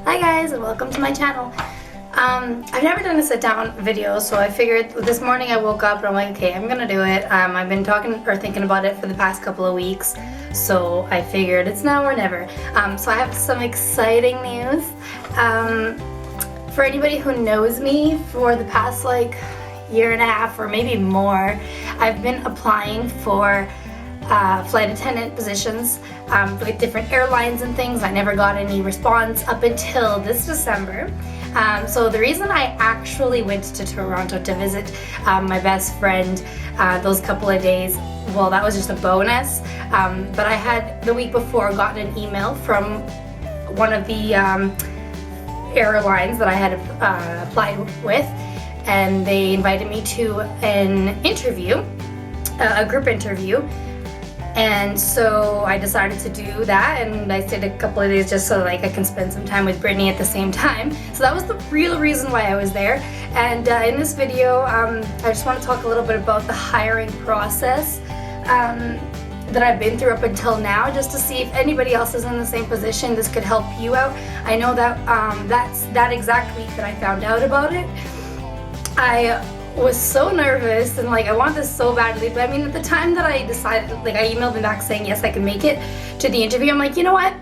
Hi guys, and welcome to my channel. I've never done a sit-down video, so I figured this morning I woke up and I'm like, okay, I'm gonna do it. I've been thinking about it for the past couple of weeks, so I figured it's now or never. So I have some exciting news. For anybody who knows me, for the past year and a half or maybe more, I've been applying for flight attendant positions with different airlines and things. I never got any response up until this December. So the reason I actually went to Toronto to visit my best friend those couple of days, well, that was just a bonus. But I had the week before gotten an email from one of the airlines that I had applied with, and they invited me to an interview, a group interview. And so I decided to do that, and I stayed a couple of days just so I can spend some time with Brittany at the same time. So that was the real reason why I was there. And in this video, I just want to talk a little bit about the hiring process that I've been through up until now, just to see if anybody else is in the same position. This could help you out. I know that that's that exact week that I found out about it, I was so nervous and I want this so badly, but I mean, at the time that I decided, I emailed them back saying yes, I can make it to the interview. I'm like, you know what,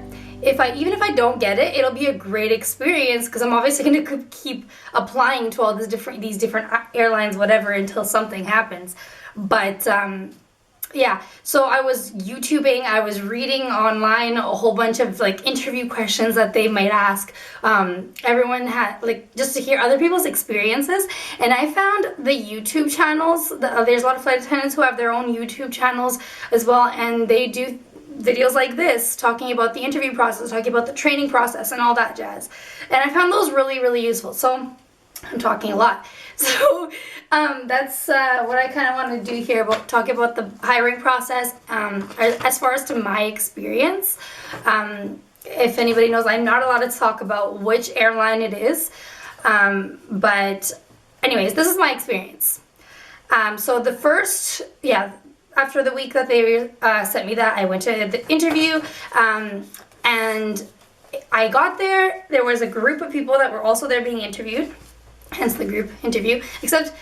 even if I don't get it, it'll be a great experience, because I'm obviously going to keep applying to all these different airlines, whatever, until something happens. But yeah, so I was YouTubing, I was reading online a whole bunch of interview questions that they might ask. Everyone had just to hear other people's experiences, and I found the YouTube channels. There's a lot of flight attendants who have their own YouTube channels as well, and they do videos like this talking about the interview process, talking about the training process and all that jazz. And I found those really, really useful. So I'm talking a lot. So that's what I kind of want to do here, talk about the hiring process. As far as to my experience, if anybody knows, I'm not allowed to talk about which airline it is, but anyways, this is my experience. So the first, after the week that they sent me that, I went to the interview, and I got there. There was a group of people that were also there being interviewed, hence the group interview, except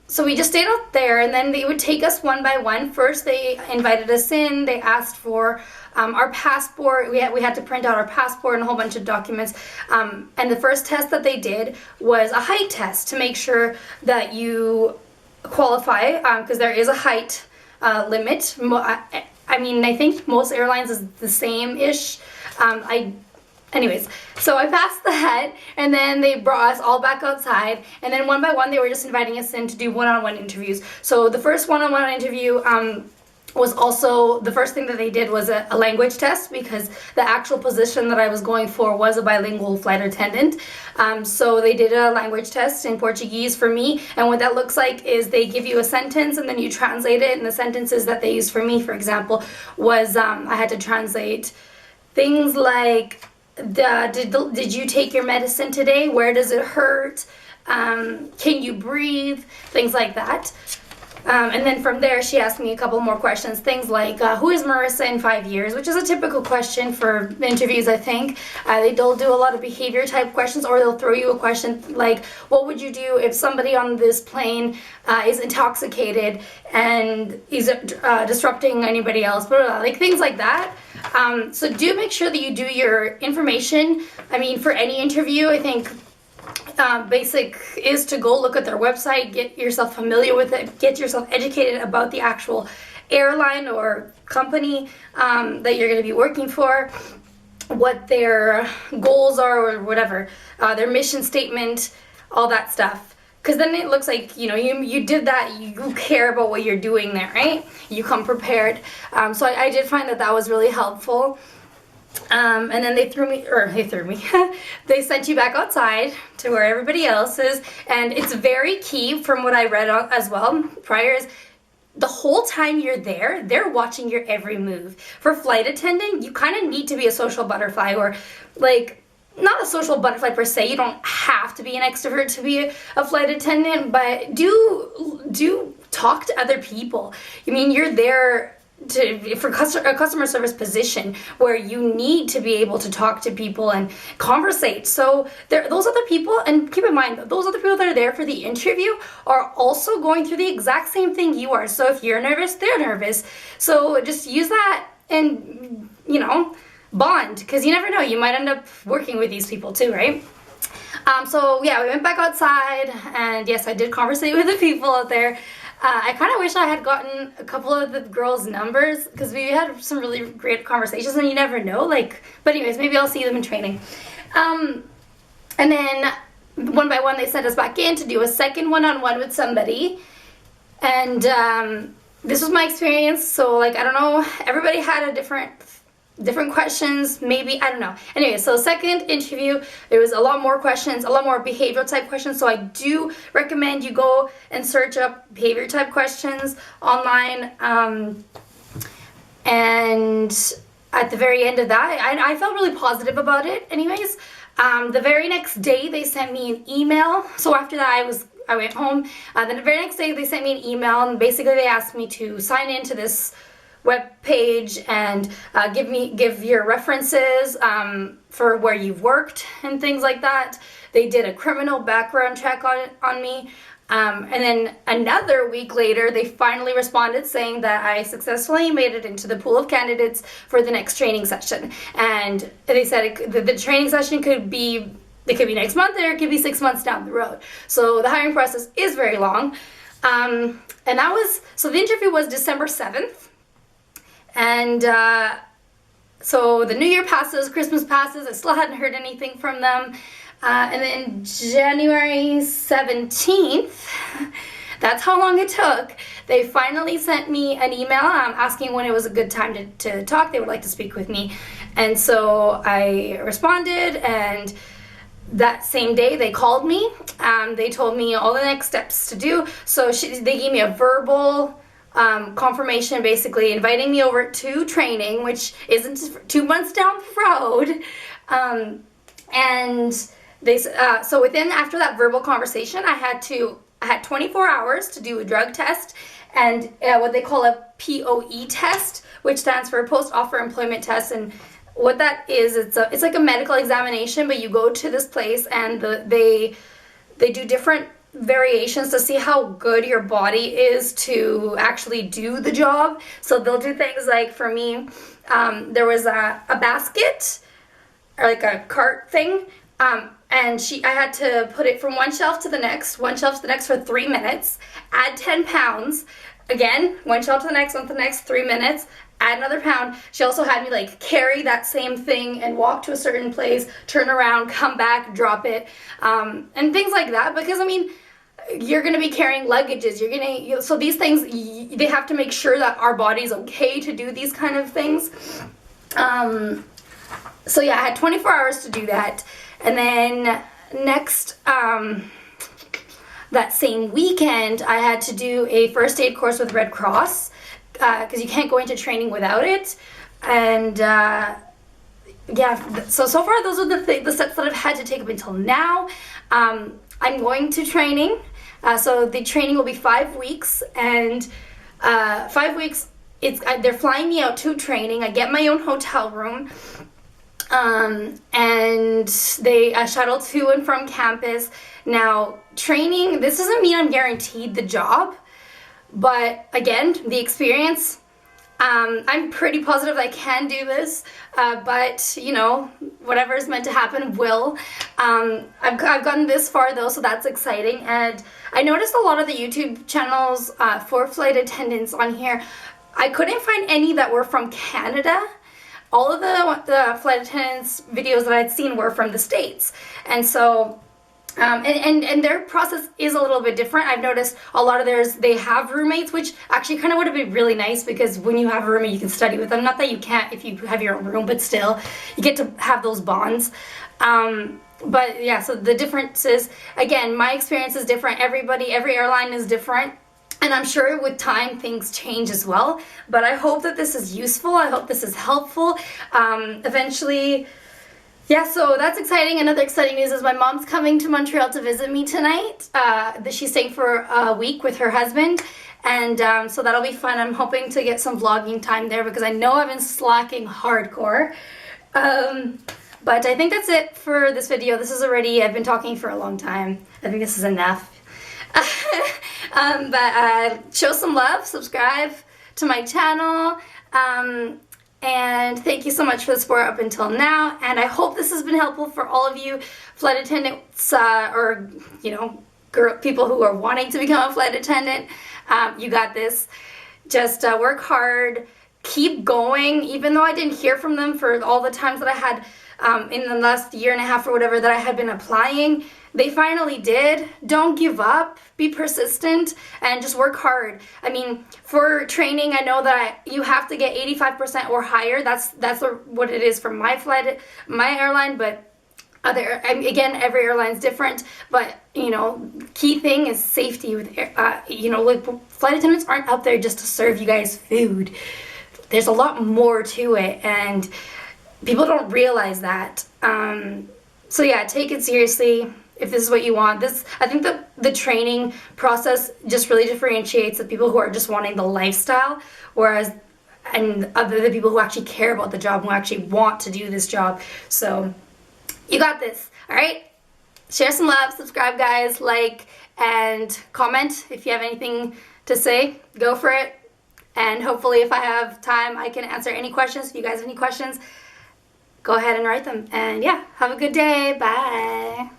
so we just stayed out there, and then they would take us one by one. First they invited us in, they asked for our passport. We had to print out our passport and a whole bunch of documents, and the first test that they did was a height test to make sure that you qualify, because there is a height limit. I mean, I think most airlines is the same-ish. Anyways, so I passed that, and then they brought us all back outside, and then one by one they were just inviting us in to do one-on-one interviews. So the first one-on-one interview was also, the first thing that they did was a language test, because the actual position that I was going for was a bilingual flight attendant. So they did a language test in Portuguese for me, and what that looks like is they give you a sentence and then you translate it, and the sentences that they used for me, for example, was I had to translate things like, did you take your medicine today? Where does it hurt? Can you breathe? Things like that. And then from there, she asked me a couple more questions. Things like, who is Marissa in 5 years? Which is a typical question for interviews, I think. They'll do a lot of behavior type questions, or they'll throw you a question like, what would you do if somebody on this plane is intoxicated and is disrupting anybody else? Blah, blah, blah. Things like that. So do make sure that you do your information. I mean, for any interview, I think basic is to go look at their website, get yourself familiar with it, get yourself educated about the actual airline or company that you're going to be working for, what their goals are or whatever, their mission statement, all that stuff. Because then it looks like, you did that, you care about what you're doing there, right? You come prepared. So I did find that was really helpful. And then they they sent you back outside to where everybody else is. And it's very key, from what I read as well prior, is the whole time you're there, they're watching your every move. For flight attendant, you kind of need to be a social butterfly, or not a social butterfly per se. You don't have to be an extrovert to be a flight attendant, but do talk to other people. I mean, you're there for a customer service position where you need to be able to talk to people and conversate. So those other people, and keep in mind, those other people that are there for the interview are also going through the exact same thing you are. So if you're nervous, they're nervous. So just use that and, you know, bond, because you never know, you might end up working with these people too, right? So yeah, we went back outside, and yes, I did conversate with the people out there. I kind of wish I had gotten a couple of the girls' numbers, because we had some really great conversations, and you never know, like, but anyways, maybe I'll see them in training. And then one by one, they sent us back in to do a second one-on-one with somebody, and this was my experience. So like, I don't know, everybody had a different questions, maybe, I don't know. Anyway, so second interview, there was a lot more questions, a lot more behavioral type questions. So I do recommend you go and search up behavior type questions online. And at the very end of that, I felt really positive about it. Anyways, the very next day they sent me an email. So after that, I went home. Then the very next day they sent me an email, and basically they asked me to sign into this web page and give your references for where you've worked and things like that. They did a criminal background check on me. And then another week later, they finally responded saying that I successfully made it into the pool of candidates for the next training session. And they said the training session could be next month, or it could be 6 months down the road. So the hiring process is very long. And so the interview was December 7th. And so the New Year passes, Christmas passes, I still hadn't heard anything from them. And then January 17th, that's how long it took, they finally sent me an email asking when it was a good time to talk. They would like to speak with me. And so I responded, and that same day they called me. They told me all the next steps to do. So they gave me a verbal confirmation, basically inviting me over to training, which isn't 2 months down the road. And they so after that verbal conversation, I had 24 hours to do a drug test and what they call a POE test, which stands for post-offer employment test. And what that is, it's like a medical examination, but you go to this place and they do different variations to see how good your body is to actually do the job. So they'll do things like, for me, there was a basket, or like a cart thing, and I had to put it from one shelf to the next for 3 minutes, add 10 pounds, again, one shelf to the next, 3 minutes, add another pound. She also had me like carry that same thing and walk to a certain place, turn around, come back, drop it, and things like that. Because I mean, you're going to be carrying luggages. So these things, they have to make sure that our body's okay to do these kind of things. So yeah, I had 24 hours to do that. And then next, that same weekend, I had to do a first aid course with Red Cross, because you can't go into training without it. And yeah, so far those are the steps that I've had to take up until now. I'm going to training. So the training will be 5 weeks, and 5 weeks, they're flying me out to training. I get my own hotel room, and they shuttle to and from campus. Now, training, this doesn't mean I'm guaranteed the job, but again, the experience, I'm pretty positive I can do this, but you know, whatever is meant to happen will. I've gotten this far though, so that's exciting. And I noticed a lot of the YouTube channels for flight attendants on here, I couldn't find any that were from Canada. All of the flight attendants videos that I'd seen were from the States. And so and their process is a little bit different. I've noticed a lot of theirs, they have roommates, which actually kind of would have been really nice, because when you have a roommate, you can study with them. Not that you can't if you have your own room, but still, you get to have those bonds. But yeah, so the difference is, again, my experience is different. Every airline is different. And I'm sure with time things change as well. But I hope that this is useful. I hope this is helpful. Eventually, yeah, so that's exciting. Another exciting news is my mom's coming to Montreal to visit me tonight. She's staying for a week with her husband, And so that'll be fun. I'm hoping to get some vlogging time there because I know I've been slacking hardcore. But I think that's it for this video. This is already, I've been talking for a long time. I think this is enough. But show some love, subscribe to my channel, and thank you so much for the support up until now. And I hope this has been helpful for all of you flight attendants, or you know, people who are wanting to become a flight attendant. You got this. Just work hard, keep going. Even though I didn't hear from them for all the times that I had in the last year and a half or whatever that I had been applying, they finally did. Don't give up, be persistent, and just work hard. I mean, for training, I know that you have to get 85% or higher. That's what it is for my airline, but again, every airline's different. But you know, key thing is safety with you know, like, flight attendants aren't out there just to serve you guys food. There's a lot more to it, and people don't realize that. So yeah, take it seriously if this is what you want. I think the training process just really differentiates the people who are just wanting the lifestyle, and the people who actually care about the job, who actually want to do this job. So you got this, all right? Share some love, subscribe, guys, like, and comment if you have anything to say. Go for it. And hopefully, if I have time, I can answer any questions. If you guys have any questions, go ahead and write them. And yeah, have a good day. Bye.